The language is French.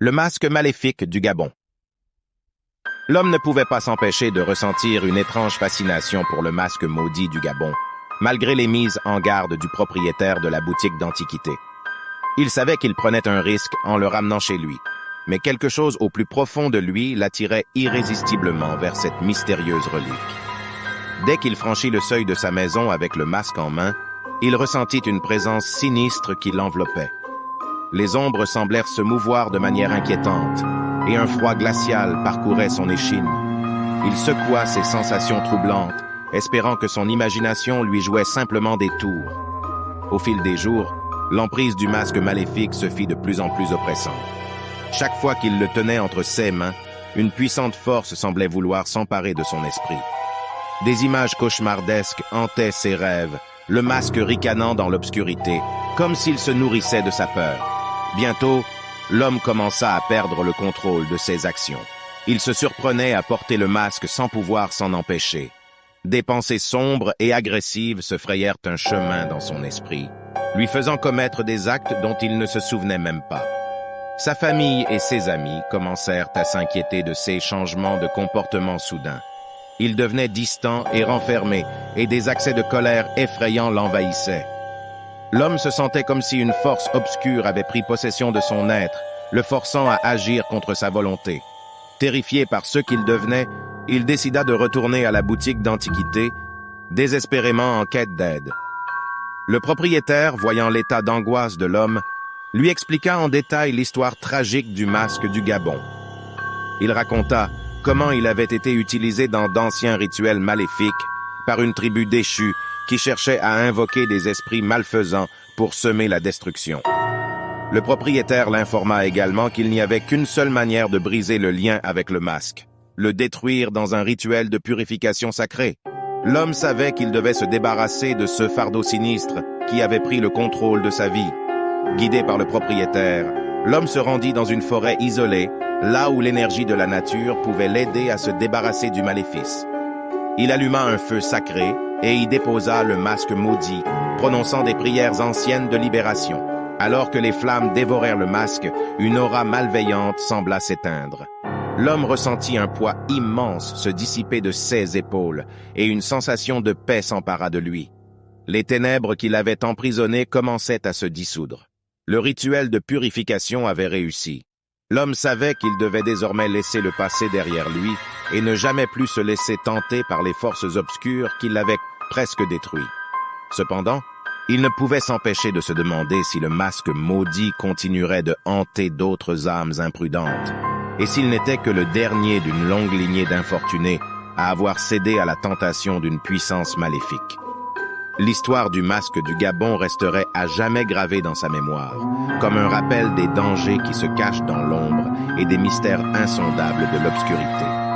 Le masque maléfique du Gabon. L'homme ne pouvait pas s'empêcher de ressentir une étrange fascination pour le masque maudit du Gabon, malgré les mises en garde du propriétaire de la boutique d'antiquités. Il savait qu'il prenait un risque en le ramenant chez lui, mais quelque chose au plus profond de lui l'attirait irrésistiblement vers cette mystérieuse relique. Dès qu'il franchit le seuil de sa maison avec le masque en main, il ressentit une présence sinistre qui l'enveloppait. Les ombres semblèrent se mouvoir de manière inquiétante, et un froid glacial parcourait son échine. Il secoua ses sensations troublantes, espérant que son imagination lui jouait simplement des tours. Au fil des jours, l'emprise du masque maléfique se fit de plus en plus oppressante. Chaque fois qu'il le tenait entre ses mains, une puissante force semblait vouloir s'emparer de son esprit. Des images cauchemardesques hantaient ses rêves, le masque ricanant dans l'obscurité, comme s'il se nourrissait de sa peur. Bientôt, l'homme commença à perdre le contrôle de ses actions. Il se surprenait à porter le masque sans pouvoir s'en empêcher. Des pensées sombres et agressives se frayèrent un chemin dans son esprit, lui faisant commettre des actes dont il ne se souvenait même pas. Sa famille et ses amis commencèrent à s'inquiéter de ces changements de comportement soudains. Il devenait distant et renfermé, et des accès de colère effrayants l'envahissaient. L'homme se sentait comme si une force obscure avait pris possession de son être, le forçant à agir contre sa volonté. Terrifié par ce qu'il devenait, il décida de retourner à la boutique d'antiquités, désespérément en quête d'aide. Le propriétaire, voyant l'état d'angoisse de l'homme, lui expliqua en détail l'histoire tragique du masque du Gabon. Il raconta comment il avait été utilisé dans d'anciens rituels maléfiques par une tribu déchue qui cherchait à invoquer des esprits malfaisants pour semer la destruction. Le propriétaire l'informa également qu'il n'y avait qu'une seule manière de briser le lien avec le masque, le détruire dans un rituel de purification sacrée. L'homme savait qu'il devait se débarrasser de ce fardeau sinistre qui avait pris le contrôle de sa vie. Guidé par le propriétaire, l'homme se rendit dans une forêt isolée, là où l'énergie de la nature pouvait l'aider à se débarrasser du maléfice. Il alluma un feu sacré et y déposa le masque maudit, prononçant des prières anciennes de libération. Alors que les flammes dévorèrent le masque, une aura malveillante sembla s'éteindre. L'homme ressentit un poids immense se dissiper de ses épaules, et une sensation de paix s'empara de lui. Les ténèbres qui l'avaient emprisonné commençaient à se dissoudre. Le rituel de purification avait réussi. L'homme savait qu'il devait désormais laisser le passé derrière lui et ne jamais plus se laisser tenter par les forces obscures qui l'avaient presque détruit. Cependant, il ne pouvait s'empêcher de se demander si le masque maudit continuerait de hanter d'autres âmes imprudentes, et s'il n'était que le dernier d'une longue lignée d'infortunés à avoir cédé à la tentation d'une puissance maléfique. L'histoire du masque du Gabon resterait à jamais gravée dans sa mémoire, comme un rappel des dangers qui se cachent dans l'ombre et des mystères insondables de l'obscurité.